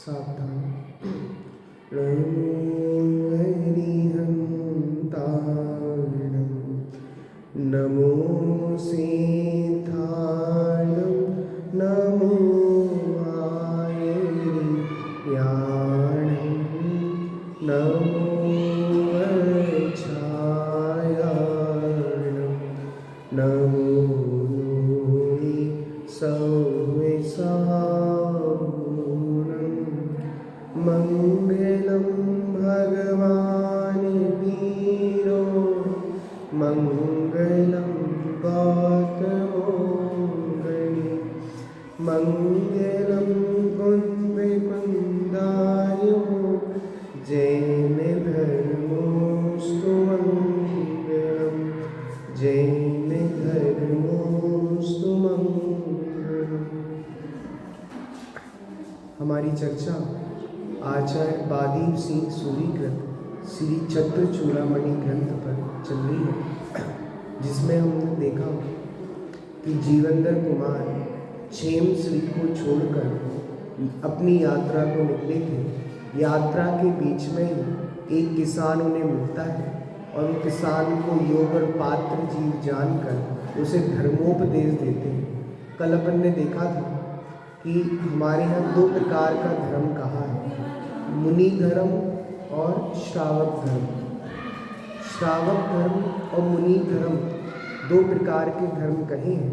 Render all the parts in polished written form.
सावधान। नमो हरिहन्ताणं नमो सीताणं नमो आयर्याणं नमो वर्षायाणं नमो नूनि सौविसाहुनं मङ्गलं भगवान् वीरो मङ्गलं गौतमोऽङ्गणे मङ्गलं कुन्दार्यो जैन धर्मोऽस्तु मङ्गलं जैन धर्मोऽस्तु मङ्गलम्। हमारी चर्चा आचार्य बादीप सिंह सूरीकृत श्री चतुर चूड़ामणि ग्रंथ पर चल रही है, जिसमें हमने देखा कि जीवंदर कुमार क्षेम श्री को छोड़कर अपनी यात्रा को निकले थे। यात्रा के बीच में ही एक किसान उन्हें मिलता है और उस किसान को योग और पात्र जीव जानकर उसे धर्मोपदेश देते हैं। कल अपन ने देखा था कि हमारे यहाँ दो प्रकार का धर्म कहा है, मुनि धर्म और श्रावक धर्म। श्रावक धर्म और मुनि धर्म दो प्रकार के धर्म कहे हैं,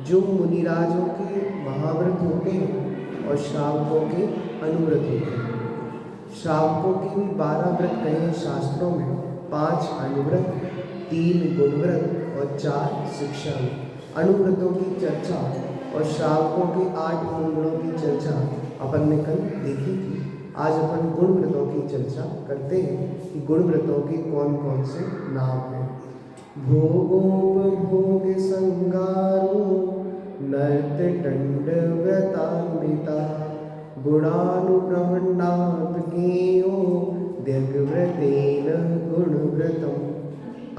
जो मुनिराजों के महाव्रत होते हैं और श्रावकों के अनुव्रत होते हैं। श्रावकों के भी 12 व्रत कहे हैं शास्त्रों में, 5 अनुव्रत, 3 गुणव्रत और 4 शिक्षा। अनुव्रतों की चर्चा और श्रावकों के 8 गुणों की चर्चा अपन ने कल देखी थी। आज अपन गुण व्रतों की चर्चा करते हैं कि गुण व्रतों के कौन कौन से नाम हैं। भोगोपभोग संगारो नर्त दंड व्रतान्विता गुणानुब्रह्मणात् ज्ञेयो दिग्व्रतेन गुणव्रतम्।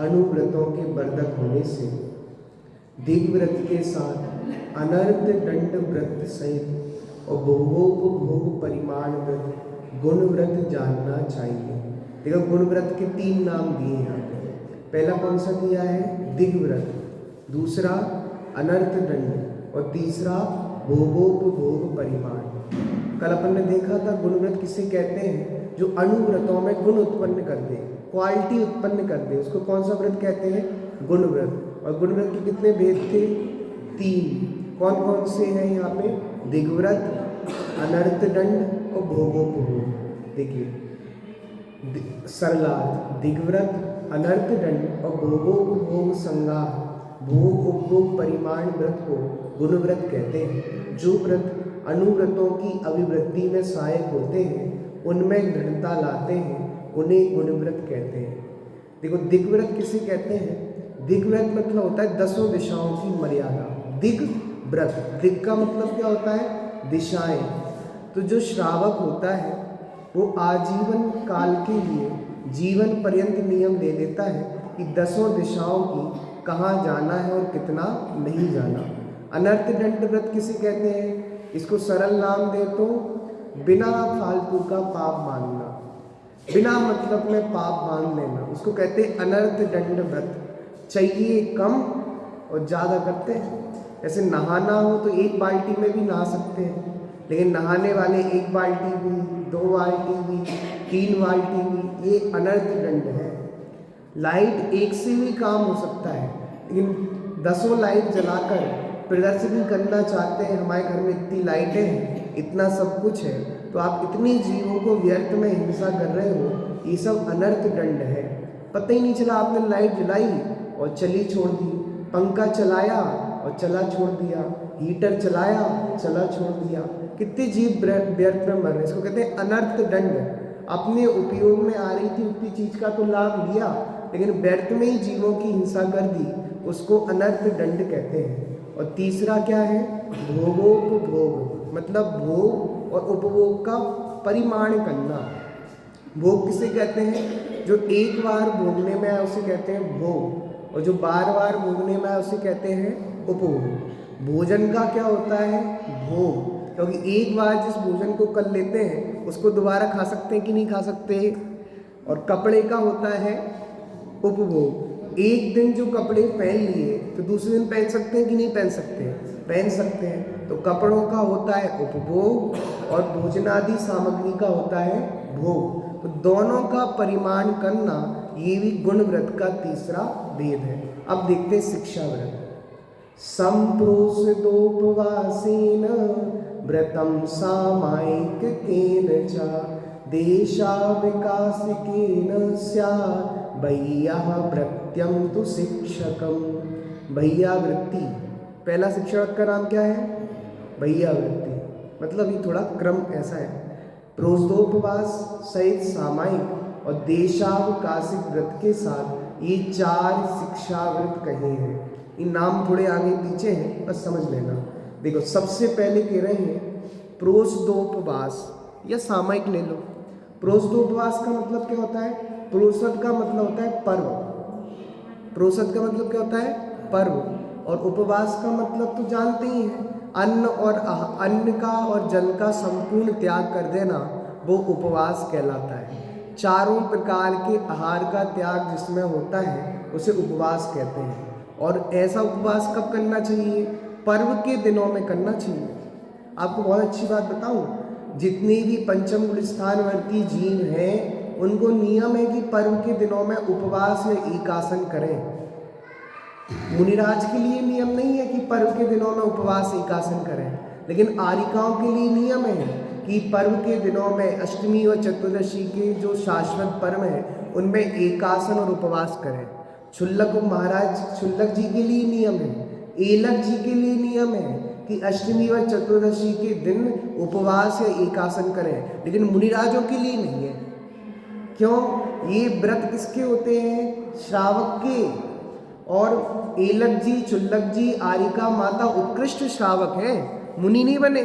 अनुव्रतों के वर्धक होने से दिग्व्रत के साथ अनर्थ दंड व्रत सहित और भोगोपभोग परिमाण व्रत गुण व्रत जानना चाहिए। देखो, गुण व्रत के 3 नाम दिए हैं। पहला कौन सा दिया है? दिग्व्रत, दूसरा अनर्थ दंड और तीसरा भोगोपभोग परिमाण। कल अपन ने देखा था गुण व्रत किसे कहते हैं? जो अनुव्रतों में गुण उत्पन्न कर दे, क्वालिटी उत्पन्न कर दे, उसको कौन सा व्रत कहते हैं? गुण व्रत। और गुण व्रत के कितने भेद थे? 3। कौन कौन से हैं यहाँ पे? दिग्व्रत, अनर्थ दंड और भोगोपभोग। देखिए सरलार्थ, दिग्व्रत, अनर्थ दंड और भोगोपभोग संगाह, भोग उपभोग परिमाण व्रत को गुण व्रत कहते हैं। जो व्रत अनुव्रतों की अभिवृद्धि में सहायक होते हैं, उनमें दृढ़ता लाते हैं, उन्हें गुण व्रत कहते हैं। देखो, दिग्व्रत किसे कहते हैं? दिग्व्रत मतलब होता है 10 दिशाओं की मर्यादा। दिग व्रत, दिग का मतलब क्या होता है? दिशाएं। तो जो श्रावक होता है वो आजीवन काल के लिए जीवन पर्यंत नियम ले लेता है कि 10 दिशाओं की कहाँ जाना है और कितना नहीं जाना। अनर्थ दंड व्रत किसे कहते हैं? इसको सरल नाम दे तो बिना फालतू का पाप बांधना, बिना मतलब में पाप बांध लेना, उसको कहते हैं अनर्थ दंड व्रत। चाहिए कम और ज़्यादा करते हैं। ऐसे नहाना हो तो 1 बाल्टी में भी नहा सकते हैं, लेकिन नहाने वाले 1 बाल्टी भी, 2 बाल्टी भी, 3 बाल्टी भी, ये अनर्थ दंड है। लाइट 1 से भी काम हो सकता है, लेकिन 10 लाइट जलाकर प्रदर्शनी करना चाहते हैं, हमारे घर में इतनी लाइटें हैं, इतना सब कुछ है, तो आप इतने जीवों को व्यर्थ में हिंसा कर रहे हो, ये सब अनर्थ दंड है। पता ही नहीं चला आपने लाइट जलाई और चली छोड़ दी, पंखा चलाया और चला छोड़ दिया, हीटर चलाया चला छोड़ दिया, कितने जीव व्यर्थ में मर रहे। इसको कहते हैं अनर्थ दंड। अपने उपयोग में आ रही थी उतनी चीज का तो लाभ लिया, लेकिन व्यर्थ में ही जीवों की हिंसा कर दी, उसको अनर्थ दंड कहते हैं। और तीसरा क्या है? भोगोपभोग, मतलब भोग और उपभोग का परिमाण करना। भोग किसे कहते हैं? जो एक बार भोगने में आए उसे कहते हैं भोग, और जो बार बार भोगने में आए उसे कहते हैं उपभोग। भोजन का क्या होता है? भोग। क्योंकि एक बार जिस भोजन को कर लेते हैं उसको दोबारा खा सकते हैं कि नहीं खा सकते। और कपड़े का होता है उपभोग। एक दिन जो कपड़े पहन लिए तो दूसरे दिन पहन सकते हैं कि नहीं पहन सकते, पहन सकते हैं। तो कपड़ों का होता है उपभोग और भोजनादि सामग्री का होता है भोग। तो दोनों का परिमाण करना ये भी गुण व्रत का तीसरा भेद है। अब देखते हैं शिक्षा व्रत। संप्रोषितोपवासेन व्रतम सामायिकेन च देशाविकासिकेन स्यात् भय्यावृत्त्यं तु शिक्षकम। भय्यावृत्ति, पहला शिक्षक का नाम क्या है? भय्यावृत्ति। मतलब ये थोड़ा क्रम ऐसा है, प्रोषदोपवास सहित सामायिक और देशावकाशिक व्रत के साथ ये 4 शिक्षा व्रत कहे हैं। ये नाम थोड़े आगे पीछे हैं, बस समझ लेना। देखो, सबसे पहले कह रहे हैं प्रोषदोपवास या सामायिक ले लो। प्रोषदोपवास का मतलब क्या होता है? प्रोषद का मतलब होता है पर्व। प्रोषद का मतलब क्या होता है? पर्व। और उपवास का मतलब तो जानते ही हैं, अन्न का और जल का संपूर्ण त्याग कर देना, वो उपवास कहलाता है। चारों प्रकार के आहार का त्याग जिसमें होता है उसे उपवास कहते हैं। और ऐसा उपवास कब करना चाहिए? पर्व के दिनों में करना चाहिए। आपको बहुत अच्छी बात बताऊं, जितने भी पंचम गुण स्थानवर्ती जीव हैं उनको नियम है कि पर्व के दिनों में उपवास या एकासन करें। मुनिराज के लिए नियम नहीं है कि पर्व के दिनों में उपवास एकासन करें, लेकिन आरिकाओं के लिए नियम है कि पर्व के दिनों में अष्टमी और चतुर्दशी के जो शाश्वत पर्व हैं उनमें एकासन और उपवास करें। क्षुल्लक महाराज क्षुल्लक जी के लिए नियम है, एलक जी के लिए नियम है कि अष्टमी व चतुर्दशी के दिन उपवास या एकासन करें, लेकिन मुनिराजों के लिए नहीं है। क्यों? ये व्रत किसके होते हैं? श्रावक के। और एलक जी, चुल्लक जी, आरिका माता उत्कृष्ट श्रावक हैं, मुनि नहीं बने,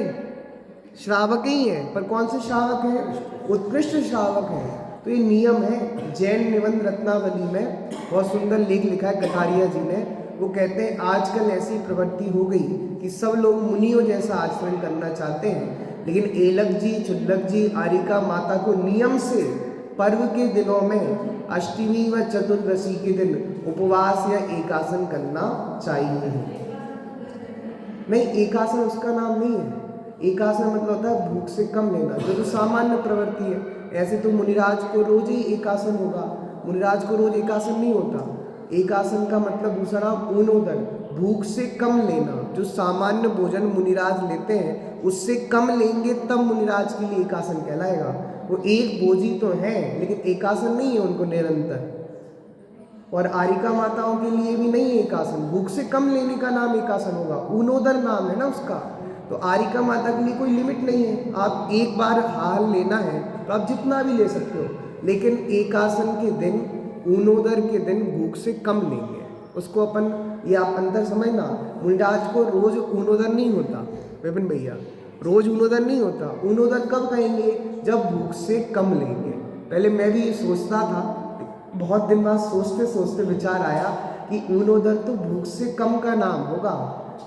श्रावक ही हैं। पर कौन से श्रावक हैं? उत्कृष्ट श्रावक हैं। तो ये नियम है। जैन निबंध रत्नावली में बहुत सुंदर लेख लिखा है कठारिया जी ने। वो कहते हैं आजकल ऐसी प्रवृत्ति हो गई कि सब लोग मुनियों जैसा आचरण करना चाहते हैं, लेकिन एलक जी, चुल्लक जी, आरिका माता को नियम से पर्व के दिनों में अष्टमी व चतुर्दशी के दिन उपवास या एकासन करना चाहिए। नहीं, एकासन उसका नाम नहीं है। एकासन मतलब होता है भूख से कम लेना, जो तो सामान्य प्रवृत्ति है। ऐसे तो मुनिराज को रोज ही एकासन होगा, मुनिराज को रोज एकासन नहीं होता। एकासन का मतलब दूसरा नाम ऊनोदर, भूख से कम लेना। जो सामान्य भोजन मुनिराज लेते हैं उससे कम लेंगे तब मुनिराज के लिए एकासन कहलाएगा। वो एक भोजी तो हैं, लेकिन एकासन नहीं है उनको निरंतर। और आरिका माताओं के लिए भी नहीं है एकासन, भूख से कम लेने का नाम एकासन होगा, ऊनोदर नाम है ना उसका। तो आरिका माता के लिए कोई लिमिट नहीं है, आप एक बार हाल लेना है तो आप जितना भी ले सकते हो, लेकिन एकासन के दिन, ऊनोदर के दिन भूख से कम लेंगे उसको अपन। ये आप अंदर समझना, मुनिराज को रोज ऊनोदर नहीं होता विपिन भैया, रोज ऊनोदर नहीं होता। ऊनोदर कब कहेंगे? जब भूख से कम लेंगे। पहले मैं भी ये सोचता था, बहुत दिन बाद सोचते सोचते विचार आया कि ऊनोदर तो भूख से कम का नाम होगा।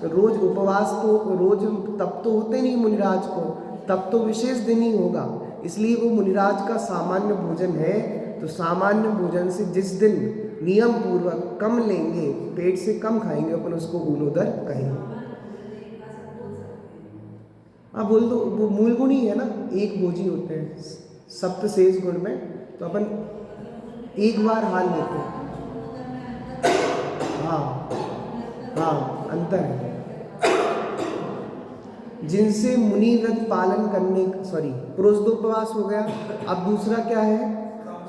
तो रोज उपवास तो रोज तब तो होते नहीं मुनिराज को, तब तो विशेष दिन ही होगा, इसलिए वो मुनिराज का सामान्य भोजन है। तो सामान्य भोजन से जिस दिन नियम पूर्वक कम लेंगे, पेट से कम खाएंगे, अपन उसको ऊनोदर कहेंगे। हाँ बोल दो, वो मूल गुण ही है ना, एक भोजी होते हैं सप्त शेष गुण में, तो अपन एक बार हाल लेते हैं। हाँ अंतर है। जिनसे मुनि व्रत पालन करने, प्रोषदोपवास हो गया। अब दूसरा क्या है?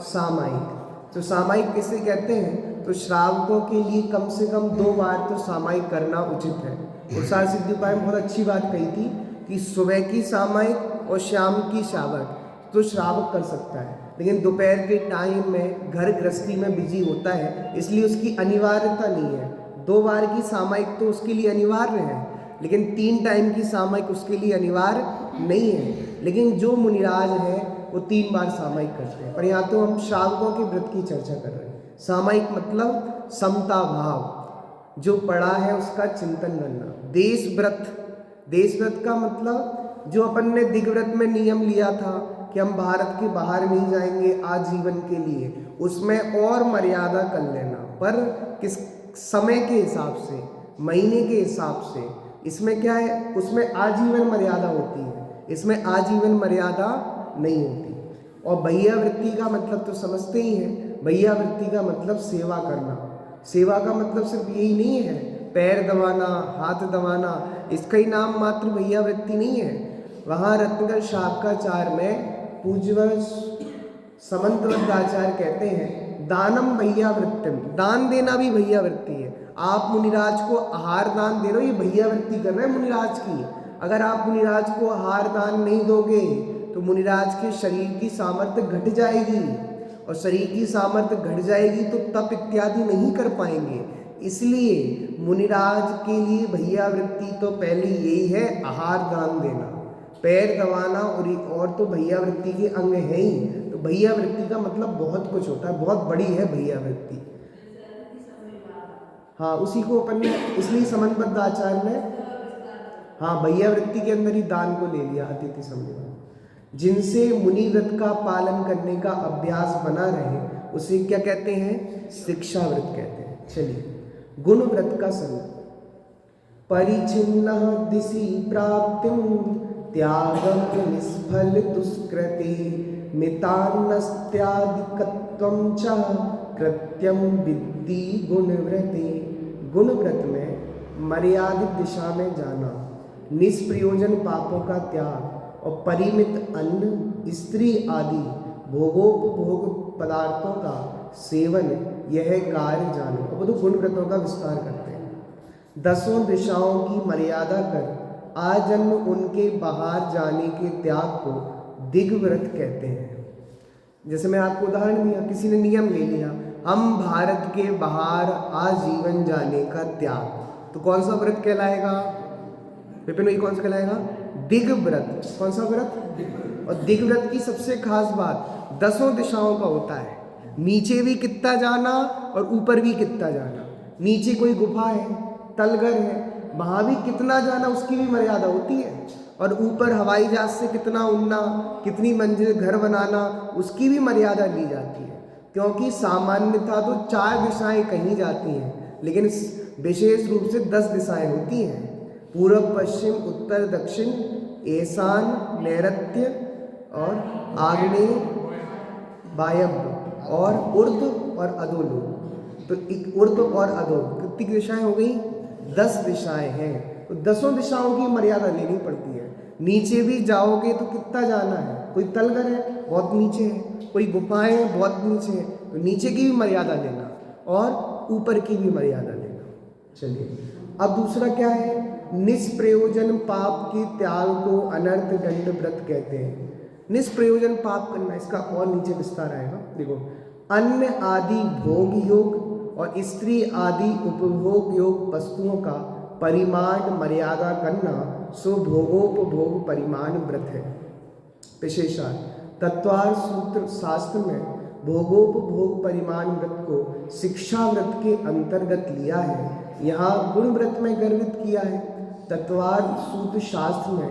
सामायिक। तो सामायिक किसे कहते हैं? तो श्रावकों के लिए कम से कम 2 बार तो सामायिक करना उचित है। पुरुषार्थ सिद्धि उपाय में बहुत अच्छी बात कही थी कि सुबह की सामायिक और शाम की श्रावक तो श्रावक कर सकता है, लेकिन दोपहर के टाइम में घर गृहस्थी में बिजी होता है, इसलिए उसकी अनिवार्यता नहीं है। 2 बार की सामायिक तो उसके लिए अनिवार्य है, लेकिन 3 टाइम की सामायिक उसके लिए अनिवार्य नहीं है। लेकिन जो मुनिराज है वो 3 बार सामायिक करते हैं। पर यहाँ तो हम श्रावकों के व्रत की चर्चा कर रहे हैं। सामायिक मतलब समता भाव, जो पढ़ा है उसका चिंतन करना। देश व्रत का मतलब जो अपन ने दिग्व्रत में नियम लिया था कि हम भारत के बाहर नहीं जाएंगे आजीवन के लिए, उसमें और मर्यादा कर लेना, पर किस समय के हिसाब से, महीने के हिसाब से। इसमें क्या है, उसमें आजीवन मर्यादा होती है, इसमें आजीवन मर्यादा नहीं होती। और भैया वृत्ति का मतलब तो समझते ही हैं, भैया वृत्ति का मतलब सेवा करना। सेवा का मतलब सिर्फ यही नहीं है पैर दबाना, हाथ दबाना, इसका ही नाम मात्र भैया वृत्ति नहीं है। वहाँ रत्नगढ़ शाब्काचार्य में पूज्यवंश समंतवद्धाचार्य कहते हैं दानम भैया वृत्तिम, दान देना भी भैया वृत्ति है। आप मुनिराज को आहार दान दे रहे हो, ये भैया वृत्ति कर रहे हैं मुनिराज की। अगर आप मुनिराज को आहार दान नहीं दोगे तो मुनिराज के शरीर की सामर्थ्य घट जाएगी, और शरीर की सामर्थ्य घट जाएगी तो तप इत्यादि नहीं कर पाएंगे। इसलिए मुनिराज के लिए भैया वृत्ति तो पहले यही है, आहार दान देना, पैर दबाना, और तो भैया वृत्ति के अंग है ही। तो भैया वृत्ति का मतलब बहुत कुछ होता है, बहुत बड़ी है भैया वृत्ति। हाँ, उसी को अपन ने इसलिए समंतबद्ध आचार्य ने हाँ भैया वृत्ति के अंदर ही दान को ले लिया, अतिथि सम्मान। जिनसे मुनि व्रत का पालन करने का अभ्यास बना रहे उसे क्या कहते हैं, शिक्षा व्रत कहते हैं। चलिए, गुण व्रत का संग। परिचिन्न दिशि प्राप्तिम त्यागम निष्फल दुष्कृति मितान्नस्त्यादिकत्वं च कृत्यम विद्धि गुणव्रते। गुणव्रत में मर्यादित दिशा में जाना, निष्प्रयोजन पापों का त्याग और परिमित अन्न, स्त्री आदि भोगोपभोग पदार्थों का सेवन, यह कार्य जानो। अब तो गुण व्रतों का विस्तार करते हैं। 10 दिशाओं की मर्यादा कर आजन्म उनके बाहर जाने के त्याग को दिग्व्रत कहते हैं। जैसे मैं आपको उदाहरण दिया, किसी ने नियम ले लिया, हम भारत के बाहर आजीवन जाने का त्याग, तो कौन सा व्रत कहलाएगा विपिन भाई, कौन सा कहलाएगा, दिग्व्रत। कौन सा व्रत, और दिग्व्रत की सबसे खास बात 10 दिशाओं का होता है, नीचे भी कितना जाना और ऊपर भी कितना जाना। नीचे कोई गुफा है, तलगर है, वहाँ भी कितना जाना उसकी भी मर्यादा होती है, और ऊपर हवाई जहाज से कितना उड़ना, कितनी मंजिल घर बनाना, उसकी भी मर्यादा ली जाती है। क्योंकि सामान्यतः तो 4 दिशाएं कहीं जाती हैं, लेकिन विशेष रूप से 10 दिशाएं होती हैं, पूर्व पश्चिम उत्तर दक्षिण ईशान नैऋत्य और आग्नेय वायव्य और ऊर्ध्व और अधोलोक। तो एक ऊर्ध्व और अधो कितनी दिशाएं हो गई, 10 दिशाएं हैं। तो 10 दिशाओं की मर्यादा लेनी पड़ती है। नीचे भी जाओगे तो कितना जाना है, कोई तलगर है बहुत नीचे है, कोई गुफाएं हैं बहुत नीचे है, तो नीचे की भी मर्यादा लेना और ऊपर की भी मर्यादा लेना। चलिए, अब दूसरा क्या है, निष्प्रयोजन पाप के त्याग को अनर्थ दंड व्रत कहते हैं। निष्प्रयोजन पाप करना, इसका और नीचे विस्तार आएगा। देखो, अन्न आदि भोग योग और स्त्री आदि उपभोग योग वस्तुओं का परिमाण मर्यादा करना सो भोगोपभोग परिमाण व्रत है। विशेषार्थ तत्वार्थ सूत्र शास्त्र में भोगोपभोग परिमाण व्रत को शिक्षा व्रत के अंतर्गत लिया है, यहाँ गुण व्रत में गर्वित किया है। तत्वार्थ सूत्र शास्त्र में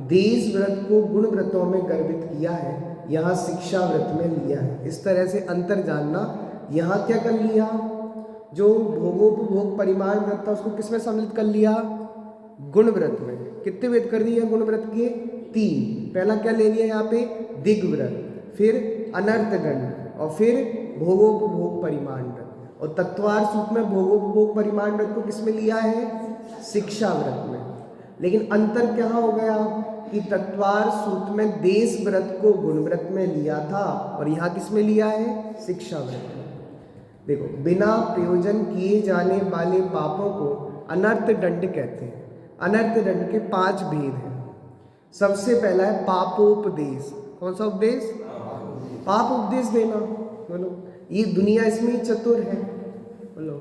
देश व्रत को गुण व्रतों में गर्वित किया है, यहाँ शिक्षा व्रत में लिया है। इस तरह से अंतर जानना। यहाँ क्या कर लिया, जो भोगोपभोग परिमाण व्रत था उसको किसमें सम्मिलित कर लिया, गुण व्रत में। कितने वेद कर दिए गुण व्रत के, 3। पहला क्या ले लिया यहाँ पे, दिग्व्रत, फिर अनर्थगण और फिर भोगोपभोग परिमाण व्रत। और तत्वार्थ सूत्र में भोगोपभोग परिमाण व्रत को किसमें लिया है, शिक्षा व्रत में। लेकिन अंतर क्या हो गया कि तत्वार्थ सूत्र में देश व्रत को गुण व्रत में लिया था और यहाँ किस में लिया है, शिक्षा व्रत में। देखो, बिना प्रयोजन किए जाने वाले पापों को अनर्थ दंड कहते हैं। अनर्थ दंड के 5 भेद हैं। सबसे पहला है पापोपदेश। कौन सा उपदेश, पाप उपदेश देना। बोलो, ये दुनिया इसमें ही चतुर है। बोलो,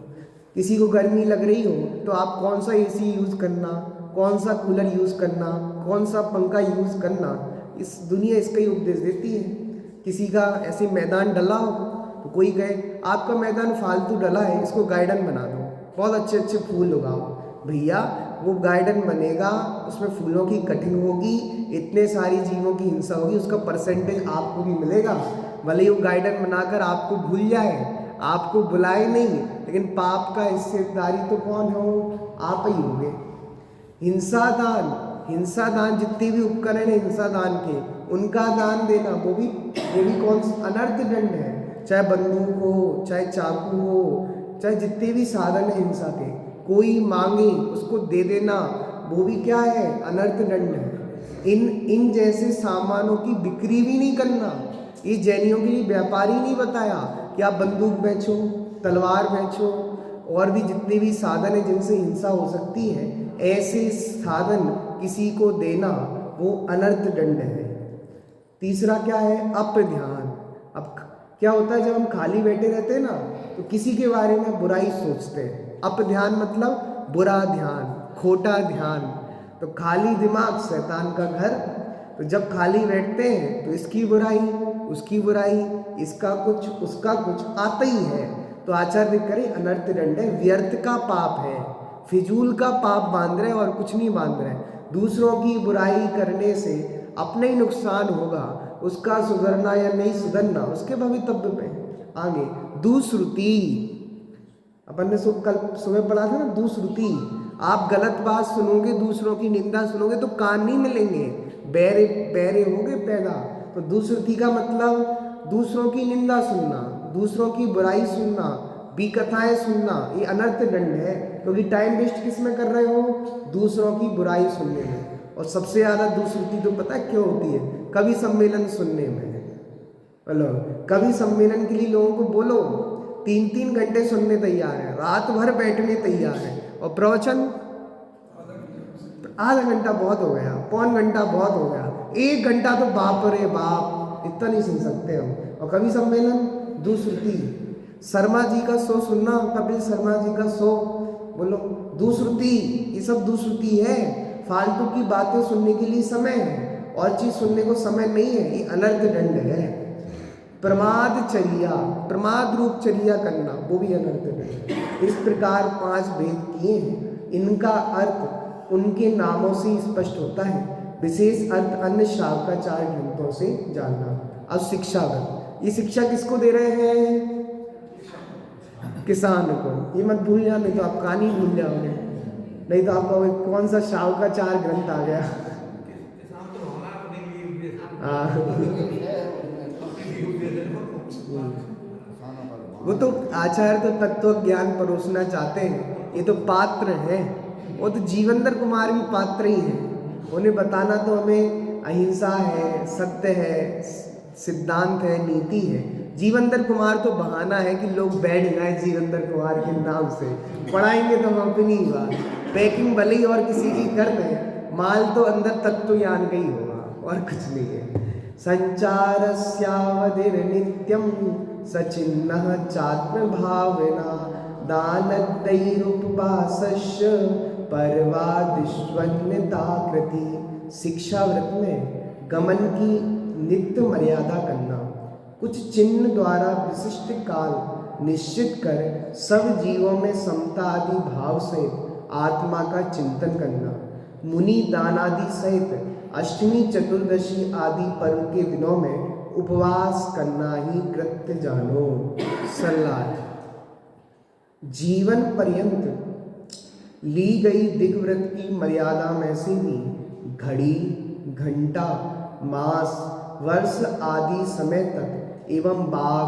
किसी को गर्मी लग रही हो तो आप कौन सा एसी यूज़ करना, कौन सा कूलर यूज़ करना, कौन सा पंखा यूज़ करना, इस दुनिया इसका ही उपदेश देती है। किसी का ऐसे मैदान डला हो तो कोई कहे आपका मैदान फालतू डला है, इसको गार्डन बना दो, बहुत अच्छे अच्छे फूल उगाओ। भैया, वो गार्डन बनेगा, उसमें फूलों की कटिंग होगी, इतने सारी जीवों की हिंसा होगी, उसका परसेंटेज आपको भी मिलेगा। भले ही वो गार्डन बनाकर आपको भूल जाए, आपको बुलाए नहीं, लेकिन पाप का हिस्सेदारी तो कौन हो? आप ही होंगे। हिंसा दान जितने भी उपकरण है हिंसा दान के, उनका दान देना वो भी कौन अनर्थ दंड है। चाहे बंदूक हो, चाहे चाकू हो, चाहे जितने भी साधन है हिंसा के, कोई मांगे उसको दे देना, वो भी क्या है? अनर्थ दंड है। इन जैसे सामानों की बिक्री भी नहीं करना। ये जैनियों के लिए व्यापार ही नहीं बताया कि आप बंदूक बेचो, तलवार बेचो, और भी जितने भी साधन है जिनसे हिंसा हो सकती है, ऐसे साधन किसी को देना वो अनर्थ दंड है। तीसरा क्या है? अपध्यान। अब क्या होता है, जब हम खाली बैठे रहते हैं ना, तो किसी के बारे में बुराई सोचते हैं। अपध्यान मतलब बुरा ध्यान, खोटा ध्यान। तो खाली दिमाग शैतान का घर। तो जब खाली बैठते हैं तो इसकी बुराई, उसकी बुराई, इसका कुछ, उसका कुछ आता ही है। तो आचार्य करें अनर्थ दंड है, व्यर्थ का पाप है, फिजूल का पाप बांध रहे और कुछ नहीं बांध रहे। दूसरों की बुराई करने से अपने ही नुकसान होगा, उसका सुधरना या नहीं सुधरना उसके भवितव्य पे। आगे दुश्रुति, अपन ने कल सुबह पढ़ा था ना, दुश्रुति। आप गलत बात सुनोगे, दूसरों की निंदा सुनोगे तो कान नहीं मिलेंगे, बहरे होगे पैदा। तो दुश्रुति का मतलब दूसरों की निंदा सुनना, दूसरों की बुराई सुनना, विकथाएं सुनना, ये अनर्थ दंड है। क्योंकि टाइम वेस्ट किस में कर रहे हो? दूसरों की बुराई सुनने में। और सबसे ज़्यादा दुश्रुति तो पता है क्यों होती है? कवि सम्मेलन सुनने में। बोलो, कवि सम्मेलन के लिए लोगों को बोलो, 3-3 घंटे सुनने तैयार है, रात भर बैठने तैयार है, और प्रवचन आधा घंटा बहुत हो गया, पौन घंटा बहुत हो गया, 1 घंटा तो बाप रे बाप, इतना नहीं सुन सकते हम। और कवि सम्मेलन दुश्रुति। शर्मा जी का शो सुनना, कपिल शर्मा जी का शो, बोलो दुश्रुति। ये सब दुश्रुति है। फालतू की बातें सुनने के लिए समय है, और चीज सुनने को समय नहीं है, ये अनर्थ दंड है। प्रमादचर्या, प्रमाद रूप चर्या करना, वो भी अनर्थ दंड। इस प्रकार 5 भेद किए हैं। इनका अर्थ उनके नामों से स्पष्ट होता है, विशेष अर्थ अन्य शाखाचार ग्रंथों से जानना। अब शिक्षागत, ये शिक्षा किसको दे रहे हैं? किसान को। ये मत भूल जाओ, नहीं तो आप कहानी भूल जाओगे, नहीं तो आपका वो कौन सा शाखाचार ग्रंथ आ गया। वो तो आचार्य तो तत्व ज्ञान परोसना चाहते हैं, ये तो पात्र हैं। वो तो जीवंदर कुमार भी पात्र ही हैं। उन्हें बताना तो हमें अहिंसा है, सत्य है, सिद्धांत है, नीति है। जीवंदर कुमार तो बहाना है कि लोग बैठ जाए जीवंदर कुमार के नाम से, पढ़ाएंगे तो हम अपनी बात, पैकिंग भले ही और किसी की कर दें, माल तो अंदर तत्व ज्ञान का ही होगा, और कुछ नहीं है। संचारस्यावधिर नित्यम सचिन्नः चात्म भावना दानदैरुपवासस्य परवादिष्वन्यताकृति। शिक्षा व्रत में गमन की नित्य मर्यादा करना, कुछ चिन्ह द्वारा विशिष्ट काल निश्चित कर सब जीवों में समता आदि भाव से आत्मा का चिंतन करना, मुनि दानादि सहित अष्टमी चतुर्दशी आदि पर्व के दिनों में उपवास करना ही कृत्य जानो। सलाह, जीवन पर्यंत ली गई दिग्व्रत की मर्यादा में से भी घड़ी, घंटा, मास, वर्ष आदि समय तक एवं बाग,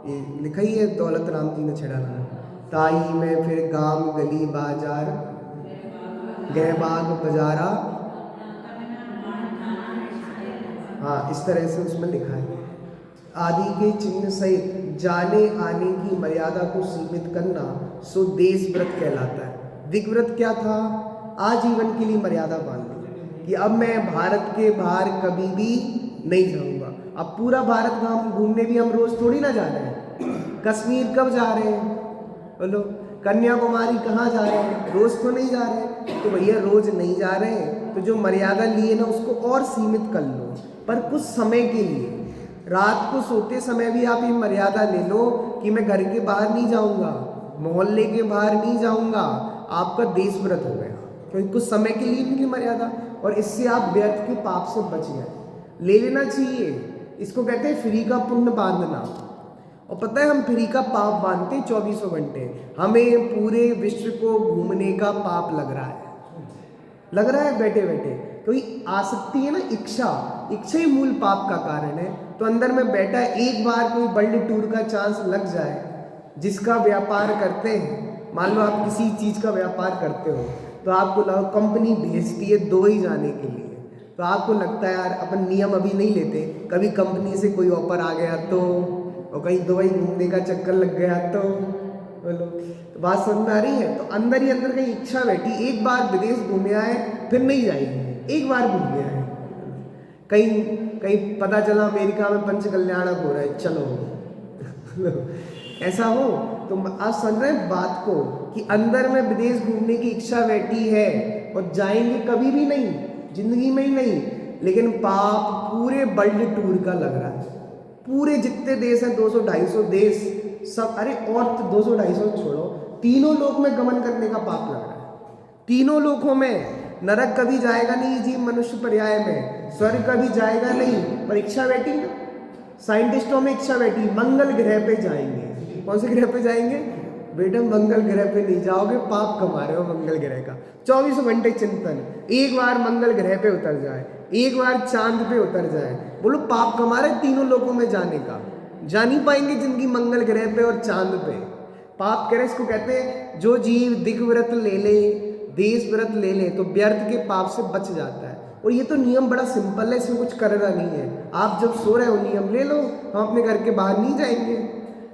ये लिखा ही है दौलत राम जी ने छेड़ा था, ताई में फिर गांव गली बाजार गए बाग बजारा, हाँ इस तरह से उसमें लिखा है, आदि के चिन्ह सहित जाने आने की मर्यादा को सीमित करना सो देश व्रत कहलाता है। दिग्व्रत क्या था? आजीवन के लिए मर्यादा बांध दी कि अब मैं भारत के बाहर कभी भी नहीं जाऊंगा। अब पूरा भारत घूमने भी हम रोज थोड़ी ना जा रहे हैं। कश्मीर कब जा रहे हैं? बोलो, कन्याकुमारी कहाँ जा रहे हैं? रोज तो नहीं जा रहे। तो भैया रोज नहीं जा रहे हैं तो जो मर्यादा लिए ना उसको और सीमित कर लो, पर कुछ समय के लिए। रात को सोते समय भी आप ये मर्यादा ले लो कि मैं घर के बाहर नहीं जाऊंगा, मोहल्ले के बाहर नहीं जाऊंगा, आपका देश व्रत हो गया। क्योंकि कुछ समय के लिए मिली मर्यादा, और इससे आप व्यर्थ के पाप से बच गए। ले लेना चाहिए, इसको कहते हैं फ्री का पुण्य बांधना। और पता है हम फ्री का पाप बांधते 24 घंटे, हमें पूरे विश्व को घूमने का पाप लग रहा है बैठे बैठे। क्योंकि आसक्ति है ना, इच्छा ही मूल पाप का कारण है। तो अंदर में बैठा है, एक बार कोई वर्ल्ड टूर का चांस लग जाए, जिसका व्यापार करते हैं, मान लो आप किसी चीज़ का व्यापार करते हो, तो आपको कंपनी भेजती है दुबई जाने के लिए, तो आपको लगता है यार अपन नियम अभी नहीं लेते, कभी कंपनी से कोई ऑफर आ गया तो, और कहीं दुबई घूमने का चक्कर लग गया तो, बोलो तो बात समझ में आ रही है। तो अंदर ही अंदर कहीं इच्छा बैठी, एक बार विदेश घूमे आए फिर नहीं जाएंगे, एक बार घूम गया है। कहीं पता चला अमेरिका में पंच कल्याणक हो रहा है, चलो ऐसा हो तो आप समझ रहे हैं बात को, कि अंदर में विदेश घूमने की इच्छा बैठी है, और जाएंगे कभी भी नहीं, जिंदगी में ही नहीं, लेकिन पाप पूरे वर्ल्ड टूर का लग रहा है। पूरे जितने देश हैं 200-250 देश सब, अरे और 200-250 छोड़ो, तीनों लोक में गमन करने का पाप लग रहा है। तीनों लोकों में, नरक कभी जाएगा नहीं जीव मनुष्य पर्याय में, स्वर्ग कभी जाएगा नहीं, पर इच्छा बैठी ना, साइंटिस्टों में इच्छा बैठी, मंगल ग्रह पे जाएंगे। कौन से ग्रह पे जाएंगे बेटा? मंगल ग्रह पे नहीं जाओगे, पाप कमा रहे हो मंगल ग्रह का। 24 घंटे चिंतन, एक बार मंगल ग्रह पे उतर जाए, एक बार चांद पे उतर जाए, बोलो पाप कमा रहे तीनों लोगों में जाने का। जा नहीं पाएंगे जिंदगी मंगल ग्रह पे और चांद पे, पाप करे। इसको कहते हैं जो जीव दिग्व्रत ले ले, देश व्रत ले ले, तो व्यर्थ के पाप से बच जाता है। और ये तो नियम बड़ा सिंपल है, इसमें कुछ करना नहीं है। आप जब सो रहे हो नियम ले लो, हम अपने घर के बाहर नहीं जाएंगे।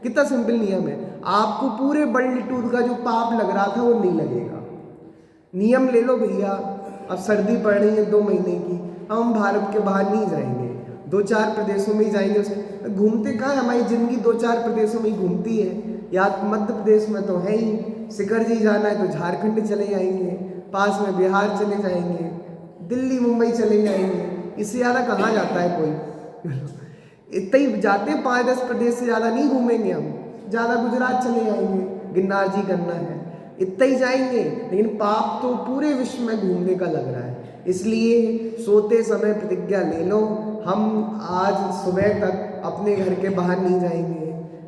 कितना सिंपल नियम है। आपको पूरे वर्ल्ड टूर का जो पाप लग रहा था वो नहीं लगेगा। नियम ले लो भैया। अब सर्दी पड़ रही है 2 महीने की, हम भारत के बाहर नहीं जाएंगे, 2-4 प्रदेशों में ही जाएंगे। घूमते कहाँ है? हमारी जिंदगी 2-4 प्रदेशों में ही घूमती है। या मध्य प्रदेश में तो है ही, शिखर जी जाना है तो झारखंड चले जाएंगे, पास में बिहार चले जाएंगे, दिल्ली मुंबई चले जाएंगे। इससे ज़्यादा कहाँ जाता है कोई? इतना ही जाते हैं, 5-10 प्रदेश से ज़्यादा नहीं घूमेंगे हम। ज़्यादा गुजरात चले जाएंगे, गिरनार जी करना है, इतना ही जाएंगे। लेकिन पाप तो पूरे विश्व में घूमने का लग रहा है। इसलिए सोते समय प्रतिज्ञा ले लो, हम आज सुबह तक अपने घर के बाहर नहीं जाएंगे,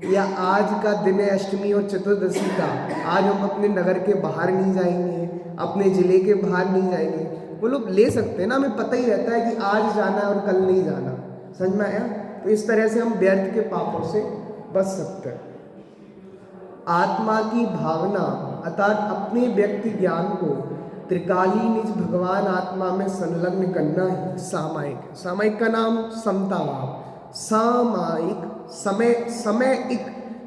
या आज का दिन है अष्टमी और चतुर्दशी का, आज हम अपने नगर के बाहर नहीं जाएंगे, अपने ज़िले के बाहर नहीं जाएंगे। वो लोग ले सकते हैं ना, हमें पता ही रहता है कि आज जाना है और कल नहीं जाना। समझ में आया? तो इस तरह से हम व्यर्थ के पापों से बच सकते हैं। आत्मा की भावना अर्थात अपने व्यक्ति ज्ञान को त्रिकाली निज भगवान आत्मा में संलग्न करना है सामायिक। सामायिक का नाम समता भाव। सामायिक समय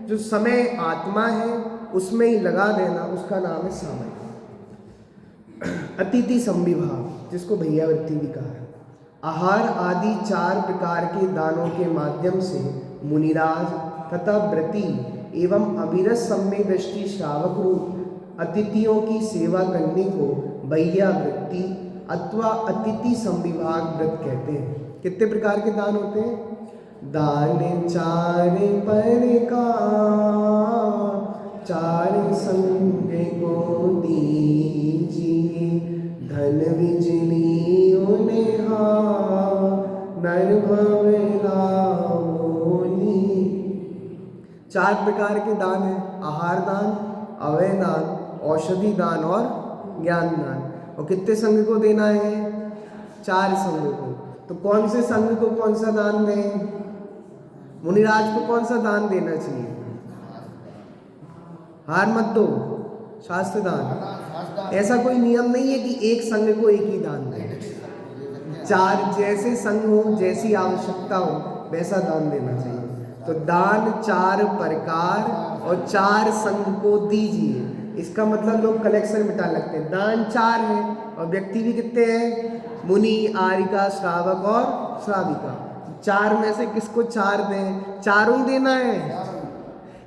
जो समय आत्मा है उसमें ही लगा देना, उसका नाम है सामायिक। अतिथि संविभाग, जिसको भैयावृत्ति भी कहा है। आहार आदि 4 प्रकार के दानों के माध्यम से मुनिराज तथा व्रती एवं अविरत सम्यक दृष्टि श्रावक रूप अतिथियों की सेवा करने को भैयावृत्ति अथवा अतिथि संविभाग व्रत कहते हैं। कितने प्रकार के दान होते हैं? दान 4 प्रकार, 4 संग को दीजिए, धन बिजली उन्हें नर भव लाओनी। 4 प्रकार के दान है, आहार दान, अवय दान, औषधि दान और ज्ञान दान। और कितने संघ को देना है? 4 संघ को। तो कौन से संघ को कौन सा दान दें? मुनिराज को कौन सा दान देना चाहिए? हार मत दो, शास्त्र दान। ऐसा कोई नियम नहीं है कि एक संघ को एक ही दान दें। 4 जैसे संघ हो, जैसी आवश्यकता हो, वैसा दान देना चाहिए। तो दान 4 प्रकार और 4 संघ को दीजिए। इसका मतलब लोग कलेक्शन मिटा लगते हैं। दान 4 है और व्यक्ति भी कितने हैं? मुनि, आर्यिका, श्रावक और श्राविका। 4 में से किसको 4 दें? चारों ही देना है।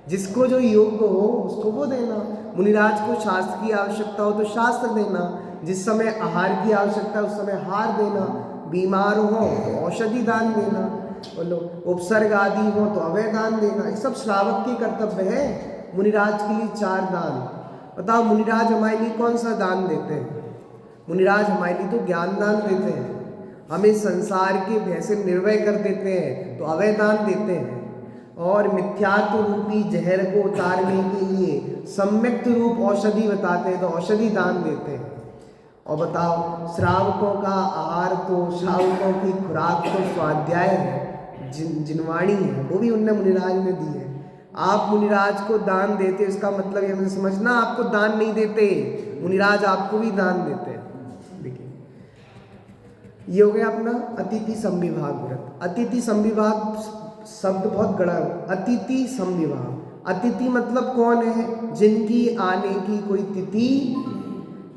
जिसको जो योग्य हो उसको वो देना। मुनिराज को शास्त्र की आवश्यकता हो तो शास्त्र देना, जिस समय आहार की आवश्यकता उस समय हार देना, बीमार हो तो औषधि दान देना, बोलो उपसर्ग आदि हो तो अवय दान देना। ये सब श्रावक के कर्तव्य है। मुनिराज के लिए 4 दान। बताओ मुनिराज हमारे लिए कौन सा दान देते हैं? मुनिराज हमारे लिए तो ज्ञान दान देते हैं, हमें संसार के भय से निर्भय कर देते हैं तो अभय दान देते हैं, और मिथ्यात्व रूपी जहर को उतारने के लिए सम्यक रूप औषधि बताते हैं तो औषधि दान देते हैं। और बताओ, श्रावकों का आहार तो, श्रावकों की खुराक तो स्वाध्याय है, जिनवाणी है, वो भी उनने मुनिराज ने दी है। आप मुनिराज को दान देते, इसका मतलब ये हमें समझना आपको दान नहीं देते, मुनिराज आपको भी दान देते हैं। देखिए, ये हो गया अपना अतिथि संविभाग व्रत। अतिथि संविभाग शब्द बहुत गड़ा है। अतिथि संविभाग, अतिथि मतलब कौन है? जिनकी आने की कोई तिथि,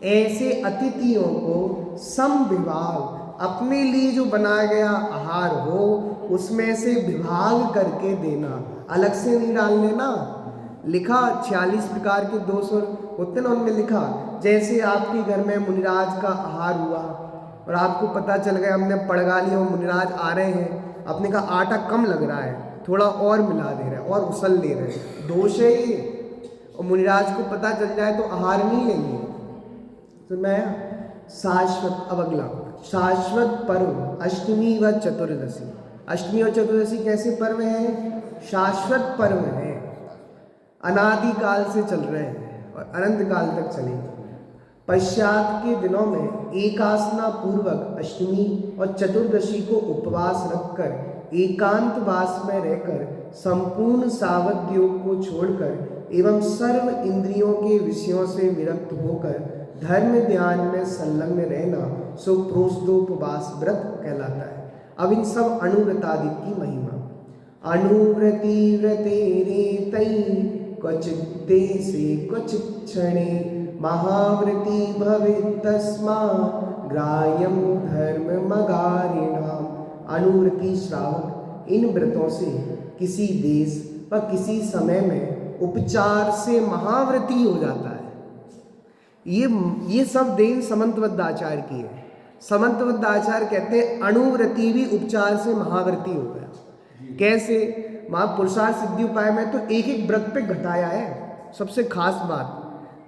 ऐसे अतिथियों को समविभाग, अपने लिए जो बनाया गया आहार हो उसमें से विभाग करके देना, अलग से नहीं डालने ना। लिखा 46 प्रकार के 200 होते ना, उनमें लिखा जैसे आपके घर में मुनिराज का आहार हुआ और आपको पता चल गया, हमने पड़गा लिया और मुनिराज आ रहे हैं, अपने का आटा कम लग रहा है, थोड़ा और मिला दे रहे हैं और उसल ले रहे हैं, दोष है ये। और मुनिराज को पता चल जाए तो आहार नहीं लेंगे। तो मैं शाश्वत, अब अगला शाश्वत पर्व अष्टमी व चतुर्दशी। अष्टमी और चतुर्दशी कैसे पर्व हैं? शाश्वत पर्व हैं, अनादि काल से चल रहे हैं और अनंत काल तक चलेंगे। पश्चात के दिनों में एकासना पूर्वक अष्टमी और चतुर्दशी को उपवास रखकर एकांत वास में रहकर संपूर्ण सावध योग को छोड़कर एवं सर्व इंद्रियों के विषयों से विरक्त होकर धर्म ध्यान में संलग्न रहना सो प्रोष्ठोपवास व्रत कहलाता है। अब इन सब अनुव्रतादि की महिमा। अनुव्रति व्रतेरे तई क्वचित देशे क्वचित क्षणे महाव्रती भवेत् तस्मा ग्राह्यं धर्ममगारिणाम। अनुव्रति श्रावक इन व्रतों से किसी देश व किसी समय में उपचार से महाव्रती हो जाता है। ये सब देन समंतबद्ध आचार्य की है। समंतबद्ध आचार्य कहते हैं अनुव्रति भी उपचार से महाव्रती हो गया। कैसे? महापुरुषार्थ सिद्धि उपाय में तो एक एक व्रत पे घटाया है। सबसे खास बात,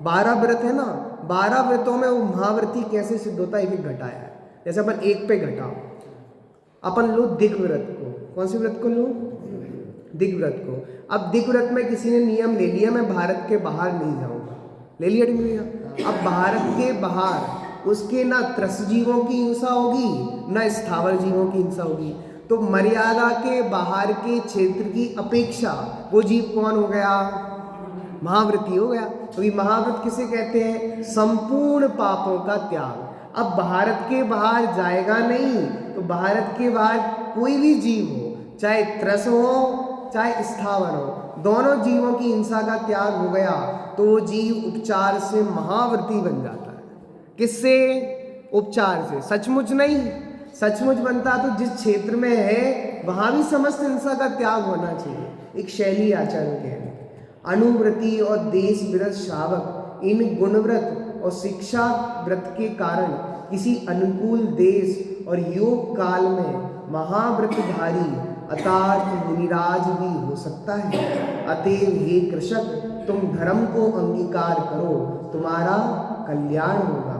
12 व्रत है ना, 12 व्रतों में वो महाव्रती कैसे सिद्ध होता है, एक एक घटाया है। जैसे अपन एक पे घटाओ, अपन लो दिग व्रत को। कौन से व्रत को लो? दिग व्रत को। अब दिग व्रत में किसी ने नियम ले लिया, मैं भारत के बाहर नहीं जाऊंगा, ले लिया नहीं लिया। अब भारत के बाहर उसके ना त्रसजीवों की हिंसा होगी ना स्थावर जीवों की हिंसा होगी, तो मर्यादा के बाहर के क्षेत्र की अपेक्षा वो जीव कौन हो गया? महाव्रती हो गया। तो ये महाव्रत किसे कहते हैं? संपूर्ण पापों का त्याग। अब भारत के बाहर जाएगा नहीं, तो भारत के बाहर कोई भी जीव हो, चाहे त्रस हो चाहे स्थावर हो, दोनों जीवों की हिंसा का त्याग हो गया तो वो जीव उपचार से महाव्रती बन जाता है। किससे? उपचार से। सचमुच नहीं, सचमुच बनता तो जिस क्षेत्र में है वहां भी समस्त हिंसा का त्याग होना चाहिए। एक शैली आचरण के है। अनुव्रती और देश व्रत श्रावक इन गुणव्रत और शिक्षा व्रत के कारण किसी अनुकूल देश और योग काल में महाव्रतधारी अर्थात मुनिराज भी हो सकता है। अतएव हे कृषक, तुम धर्म को अंगीकार करो, तुम्हारा कल्याण होगा।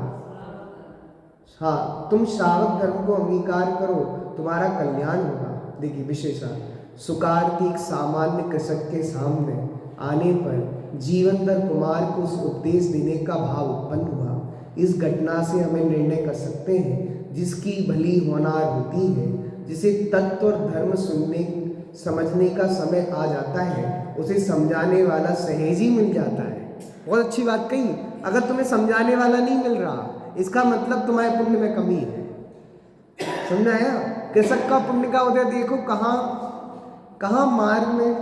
हाँ, तुम श्रावक धर्म को अंगीकार करो, तुम्हारा कल्याण होगा। देखिए विशेषण, सुकार्ति एक सामान्य कृषक के सामने आने पर जीवनधर कुमार को उस उपदेश देने का भाव उत्पन्न हुआ। इस घटना से हमें निर्णय कर सकते हैं जिसकी भली होनार होती है, जिसे तत्व और धर्म सुनने समझने का समय आ जाता है, उसे समझाने वाला सहज ही मिल जाता है। बहुत अच्छी बात कही। अगर तुम्हें समझाने वाला नहीं मिल रहा, इसका मतलब तुम्हारे पुण्य में कमी है। समझ आया? कृषक का पुण्य का उदय देखो, कहाँ मार्ग में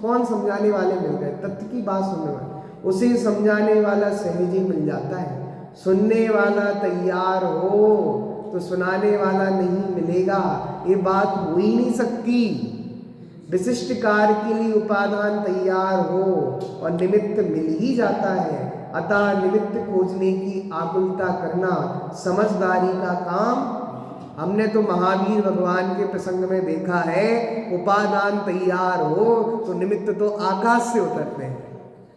कौन समझाने वाले मिल गए, तत्व की बात सुनने वाले, उसे समझाने वाला सहज ही मिल जाता है। सुनने वाला तैयार हो तो सुनाने वाला नहीं मिलेगा, ये बात हो ही नहीं सकती। विशिष्ट कार्य के लिए उपादान तैयार हो और निमित्त मिल ही जाता है। अतः निमित्त खोजने की आकुलता करना समझदारी का काम। हमने तो महावीर भगवान के प्रसंग में देखा है, उपादान तैयार हो तो निमित्त तो आकाश से उतरते हैं।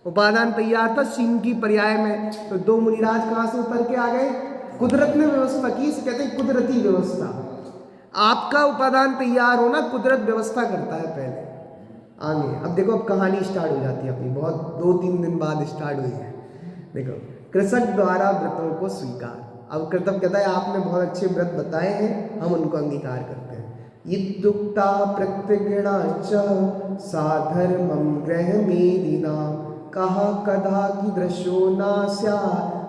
उपादान तैयार था सीन की पर्याय में, तो दो मुनिराज कहाँ से उतर के आ गए? कुदरत ने व्यवस्था की, इसे कहते हैं कुदरती व्यवस्था। आपका उपादान तैयार होना, कुदरत व्यवस्था करता है पहले आगे। अब देखो, अब कहानी स्टार्ट हो जाती है अपनी, बहुत 2-3 दिन बाद स्टार्ट हुई है। देखो, कृषक द्वारा व्रतों को स्वीकार। अब कृतज्ञ कहता है आपने बहुत अच्छे व्रत बताए हैं, हम उनको अंगीकार करते हैं। इत्युक्ता प्रत्यगृणा च साधर्मं गृहमेदिना कहा कदा की दृश्यो नास्या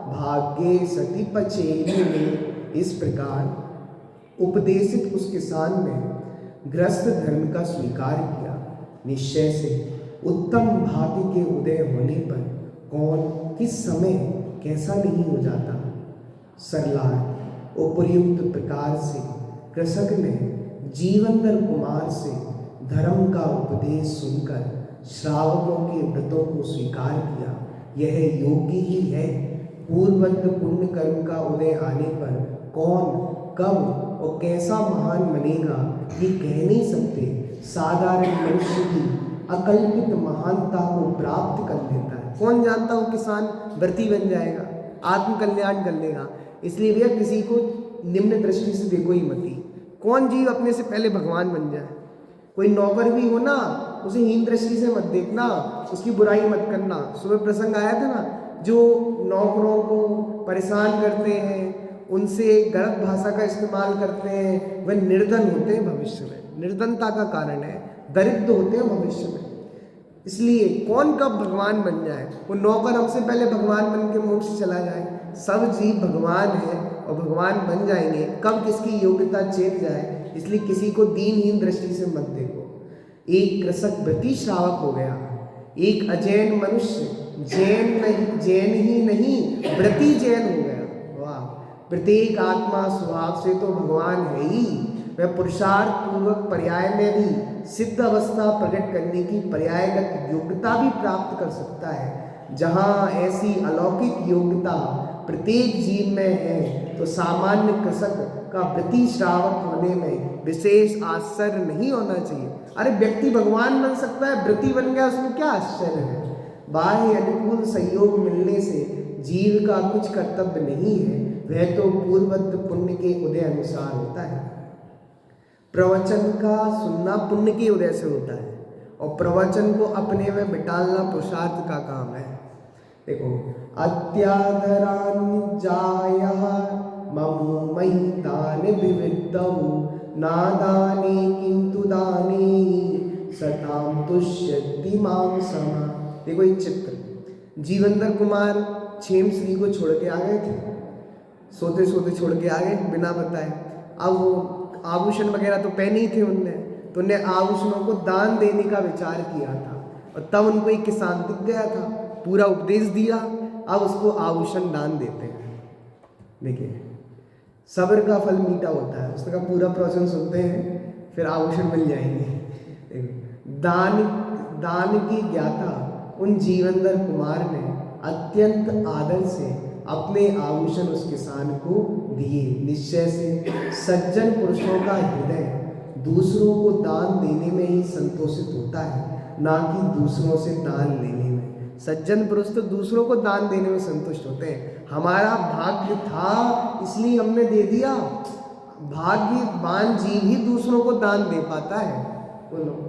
भाग्ये सति पचेनि। इस प्रकार उपदेशित उस किसान ने गृहस्थ धर्म का स्वीकार किया। निश्चय से उत्तम भाग्य के उदय होने पर कौन किस समय कैसा नहीं हो जाता। सरलार उपयुक्त प्रकार से कृषक ने जीवनधर कुमार से धर्म का उपदेश सुनकर श्रावकों के व्रतों को स्वीकार किया। यह योग्य ही है। पूर्ववत पुण्य कर्म का उदय आने पर कौन कब और कैसा महान बनेगा ये कह नहीं सकते। साधारण मनुष्य की अकल्पित महानता को प्राप्त कर लेता है। कौन जानता हो किसान व्रती बन जाएगा, आत्म कल्याण कर लेगा। इसलिए भैया किसी को निम्न दृष्टि से देखो ही मत। कौन जीव अपने से पहले भगवान बन जाए। कोई नौकर भी हो ना, उसे हीन दृष्टि से मत देखना, उसकी बुराई मत करना। सुबह प्रसंग आया था ना, जो नौकरों को परेशान करते हैं, उनसे गलत भाषा का इस्तेमाल करते हैं, वह निर्धन होते हैं भविष्य में। निर्धनता का कारण है, दरिद्र होते हैं भविष्य में। इसलिए कौन कब भगवान बन जाए, वो नौकर हमसे पहले भगवान बन के मोक्ष से चला जाए। सब जीव भगवान है और भगवान बन जाएंगे, कब किसकी योग्यता चेत जाए। इसलिए किसी को दीनहीन दृष्टि से मत देखो। एक कृषक व्रती श्रावक हो गया, एक अजैन मनुष्य जैन ही नहीं व्रती जैन हो गया। वाह! प्रत्येक आत्मा स्वभाव से तो भगवान है ही, वह पुरुषार्थ पूर्वक पर्याय में भी सिद्ध अवस्था प्रकट करने की पर्यायगत योग्यता भी प्राप्त कर सकता है। जहाँ ऐसी अलौकिक योग्यता प्रत्येक जीव में है, तो सामान्य कृषक का व्रती श्रावक होने में विशेष आश्चर्य नहीं होना चाहिए। अरे व्यक्ति भगवान बन सकता है, व्रती बन गया, उसमें क्या आश्चर्य है। बाह्य अनुकूल संयोग मिलने से जीव का कुछ कर्तव्य नहीं है, वह तो पूर्ववत पुण्य के उदय अनुसार होता है। प्रवचन का सुनना पुण्य के उदय से होता है और प्रवचन को अपने में बिटालना पुरुषार्थ का काम है। देखो, अत्यादरान् जायः ममो महितानि विविद्धौ नादाने किंतु दाने सताम तुष्यति मां समा। देखो एक चित्र, जीवनधर कुमार क्षेम श्री को छोड़ के आ गए थे, सोते सोते छोड़ के आ गए बिना बताए। अब वो आभूषण वगैरह तो पहने ही थे उनने, तो उन्हें आभूषणों को दान देने का विचार किया था। और तब उनको एक किसान दिख गया था, पूरा उपदेश दिया, अब उसको आभूषण दान देते हैं। देखिए, सब्र का फल मीठा होता है। उसका पूरा प्रवचन सुनते हैं, फिर आभूषण मिल जाएंगे। दान की ज्ञाता उन जीवनधर कुमार ने अत्यंत आदर से अपने आभूषण उस किसान को दिए। निश्चय से सज्जन पुरुषों का हृदय दूसरों को दान देने में ही संतोषित होता है, ना कि दूसरों से दान लेने में। सज्जन पुरुष तो दूसरों को दान देने में संतुष्ट होते हैं। हमारा भाग्य था इसलिए हमने दे दिया। भाग्यवान जीव ही दूसरों को दान दे पाता है। बोलो,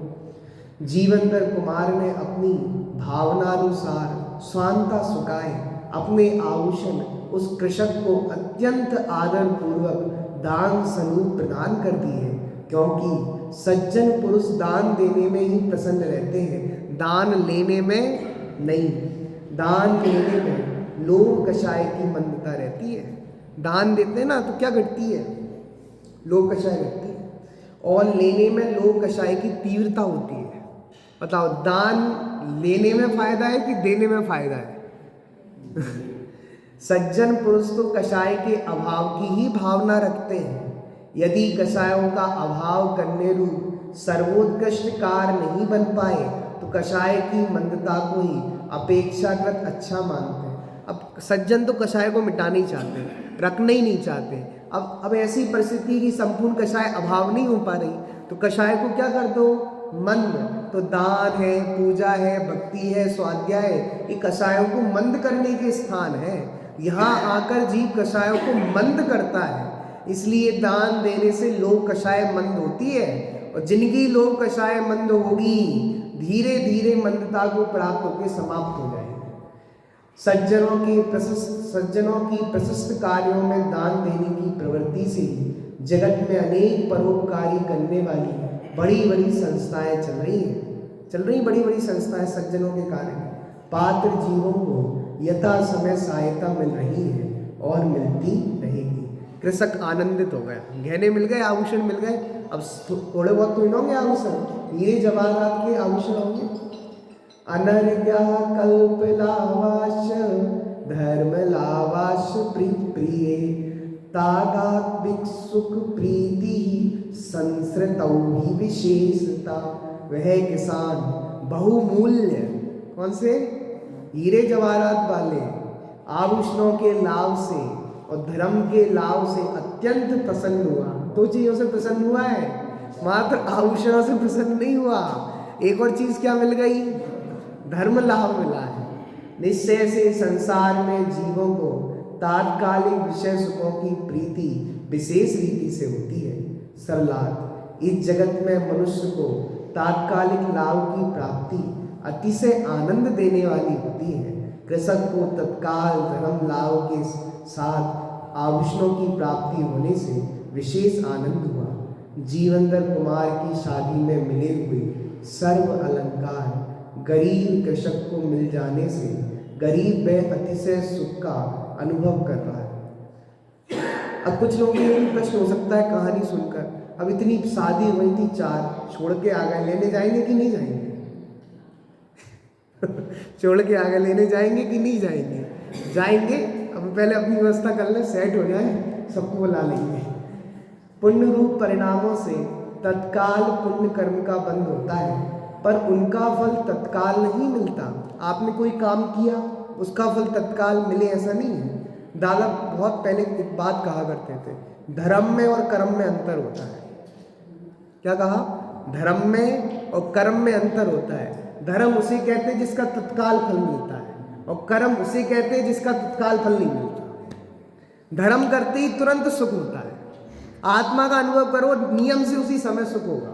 जीवनधर कुमार ने अपनी भावनानुसार स्वांता सुखाए अपने आभूषण उस कृषक को अत्यंत आदर पूर्वक दान स्वरूप प्रदान कर दिए, क्योंकि सज्जन पुरुष दान देने में ही प्रसन्न रहते हैं, दान लेने में नहीं। दान लेने में लोभ कषाय की मंदता रहती है। दान देते हैं ना तो क्या घटती है, लोभ कषाय घटती है, और लेने में लोभ कषाय की तीव्रता होती है। बताओ, दान लेने में फायदा है कि देने में फायदा है? सज्जन पुरुष तो कषाय के अभाव की ही भावना रखते हैं। यदि कषायों का अभाव करने रूप सर्वोत्कृष्ट कार्य नहीं बन पाए तो कषाय की मंदता को ही अपेक्षाकृत अच्छा मानते हैं। अब सज्जन तो कषाय को मिटाना ही चाहते हैं, रखना ही नहीं चाहते। अब ऐसी परिस्थिति की संपूर्ण कषाय अभाव नहीं हो पा रही, तो कषाय को क्या कर दो, मंद। तो दान है, पूजा है, भक्ति है, स्वाध्याय है, ये कषायों को मंद करने के स्थान है। यहाँ आकर जीव कषायों को मंद करता है, इसलिए दान देने से लोक कषाय मंद होती है, और जिनकी लोक कषाय मंद होगी धीरे धीरे मंदता को प्राप्त होकर समाप्त हो जाएगी। सज्जनों की प्रशस्त कार्यों में दान देने की प्रवृत्ति से जगत में अनेक परोपकारी करने वाली बड़ी बड़ी संस्थाएं चल रही बड़ी बड़ी संस्थाएं सज्जनों के कारण पात्र जीवों को यथा समय सहायता मिल रही है और मिलती रहेगी। कृषक आनंदित हो गया, गहने मिल गए, आभूषण मिल गए, अब थोड़े बहुत तो होंगे आभूषण, हीरे जवाहरात के आभूषण होंगे। अनर्घ्या कल्प लावाश धर्म लावाश प्रिय तादात्मिक सुख प्रीति संसृतौ ही विशेषता। वह किसान बहुमूल्य, कौन से, हीरे जवाहरात वाले आभूषणों के लाभ से और धर्म के लाभ से अत्यंत प्रसन्न हुआ। दो चीजों से प्रसन्न हुआ है, मात्र आभूषणों से प्रसन्न नहीं हुआ, एक और चीज क्या मिल गई, धर्म लाभ मिला है। निश्चय से संसार में जीवों को तात्कालिक विषय सुखों की प्रीति विशेष रीति से होती है। सरलार्थ, इस जगत में मनुष्य को तात्कालिक लाभ की प्राप्ति अतिशय आनंद देने वाली होती है। कृषक को तत्काल धर्म लाभ के साथ आभूषणों की प्राप्ति होने से विशेष आनंद हुआ। जीवंदर कुमार की शादी में मिले हुए सर्व अलंकार गरीब कृषक को मिल जाने से गरीब वह अतिशय सुख का अनुभव कर रहा है। अब कुछ लोगों के लिए प्रश्न हो सकता है कहानी सुनकर, अब इतनी शादी हुई थी 4, छोड़ के आ गए, लेने जाएंगे कि नहीं जाएंगे? छोड़ के आ गए, लेने जाएंगे कि नहीं जाएंगे? जाएंगे। अब पहले अपनी व्यवस्था कर ले, सेट हो जाए, सबको बुला लेंगे। पुण्य रूप परिणामों से तत्काल पुण्य कर्म का बंध होता है, पर उनका फल तत्काल नहीं मिलता। आपने कोई काम किया, उसका फल तत्काल मिले ऐसा नहीं है। दादा बहुत पहले एक बात कहा करते थे, धर्म में और कर्म में अंतर होता है। क्या कहा? धर्म में और कर्म में अंतर होता है। धर्म उसे कहते हैं जिसका तत्काल फल मिलता है, और कर्म उसे कहते हैं जिसका तत्काल फल नहीं मिलता। धर्म करते ही तुरंत सुख होता है, आत्मा का अनुभव करो, नियम से उसी समय सुख होगा।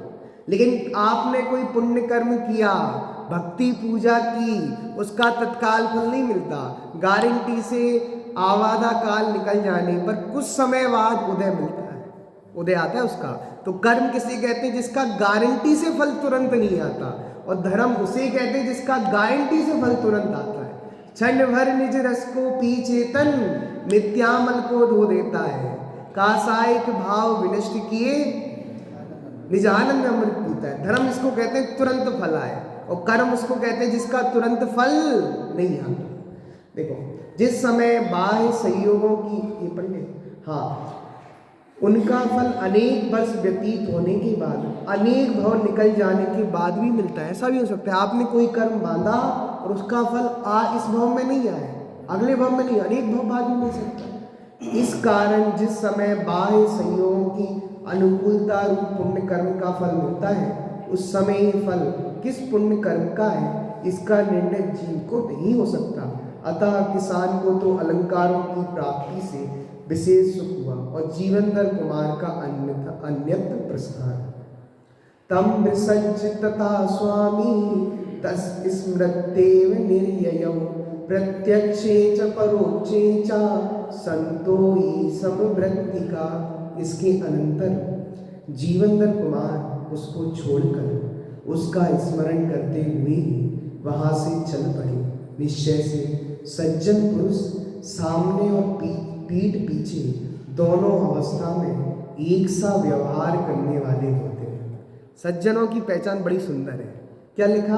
लेकिन आपने कोई पुण्य कर्म किया, भक्ति पूजा की, उसका तत्काल फल नहीं मिलता। गारंटी से आवादा काल निकल जाने पर कुछ समय बाद उदय मिलता है, उदय आता है उसका। तो कर्म किसे कहते हैं जिसका गारंटी से फल तुरंत नहीं आता, और धर्म उसे कहते हैं जिसका गारंटी से फल तुरंत आता है। क्षण भर निज रस को पी चेतन, मिथ्यामल को धो देता है। कासायिक भाव विनष्ट किए, निज आनंद में अमृत पीता है। धर्म इसको कहते हैं तुरंत फल आए, और कर्म उसको कहते हैं जिसका तुरंत फल नहीं आता। देखो, जिस समय बाह्य संयोगों की ये पढ़े, हाँ, उनका फल अनेक वर्ष व्यतीत होने के बाद, अनेक भाव निकल जाने के बाद भी मिलता है। ऐसा भी हो सकता है आपने कोई कर्म बांधा और उसका फल इस भाव में नहीं आया, अगले भाव में नहीं, अनेक भाव बाद भी मिल सकता है। इस कारण जिस समय बाह्य संयोगों की अनुकूलता रूप पुण्य कर्म का फल मिलता है, उस समय ये फल किस पुण्य कर्म का है इसका निर्णय जीव को नहीं हो सकता। अतः किसान को तो अलंकारों की प्राप्ति से विशेष सुख हुआ, और जीवनधर कुमार का अन्यत्र प्रस्थान। तम विसज्ज तथा स्वामी तस् स्मृत्येव निर्ययौ, प्रत्यक्षे च परोक्षे च संतो ही समवृत्तिका। इसके अनंतर जीवनधर कुमार उसको छोड़कर उसका स्मरण करते हुए ही वहां से चल पड़े। निश्चय से सज्जन पुरुष सामने और पीठ पीछे दोनों अवस्था में एक सा व्यवहार करने वाले होते हैं। सज्जनों की पहचान बड़ी सुंदर है। क्या लिखा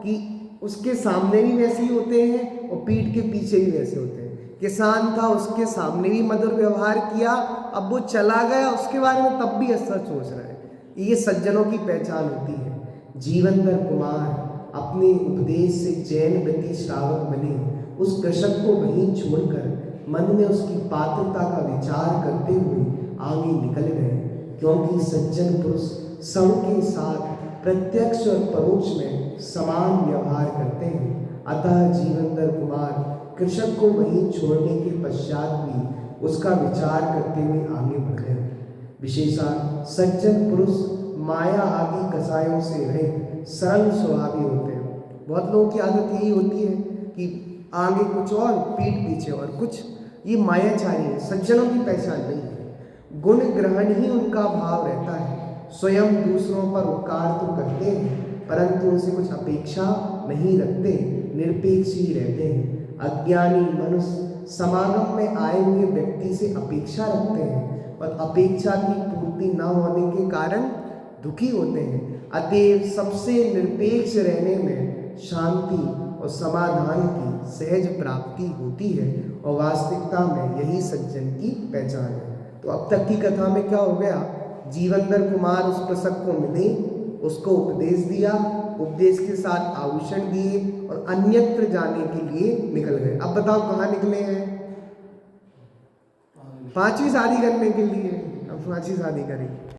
कि उसके सामने भी वैसे ही होते हैं और पीठ के पीछे भी वैसे होते हैं। किसान था, उसके सामने भी मधुर व्यवहार किया, अब वो चला गया, उसके बारे में तब भी अच्छा सोच रहा है। ये सज्जनों की पहचान होती है। जीवनधर कुमार अपने उपदेश से जैन व्रती श्रावक बने। उस कृषक को वहीं छोड़कर मन में उसकी पात्रता का विचार करते हुए आगे निकल गए, क्योंकि सज्जन पुरुष सबके साथ प्रत्यक्ष और परोक्ष में समान व्यवहार करते हैं। अतः जीवनधर कुमार कृषक को वहीं छोड़ने के पश्चात भी उसका विचार करते हुए आगे बढ़ गए। विशेषतः सज्जन पुरुष माया आदि कसायों से रहित सरल स्वभावी होते हैं। बहुत लोगों की आदत यही होती है कि आगे कुछ और पीठ पीछे और कुछ, ये मायाचारी है, सज्जनों की पहचान नहीं है। गुण ग्रहण ही उनका भाव रहता है। स्वयं दूसरों पर उपकार तो करते हैं परंतु उनसे कुछ अपेक्षा नहीं रखते, निरपेक्ष ही रहते हैं। अज्ञानी मनुष्य समागम में आए हुए व्यक्ति से अपेक्षा रखते हैं और अपेक्षा की पूर्ति न होने के कारण दुखी होते हैं। अतएव सबसे निरपेक्ष रहने में शांति और समाधान की सहज प्राप्ति होती है और वास्तविकता में यही सज्जन की पहचान है। तो अब तक की कथा में क्या हो गया, जीवनधर कुमार उस कृषक को मिले, उसको उपदेश दिया, उपदेश के साथ आभूषण दिए और अन्यत्र जाने के लिए निकल गए। अब बताओ कहाँ निकले हैं? 5वीं शादी करने के लिए। अब 5वीं शादी करेंगे।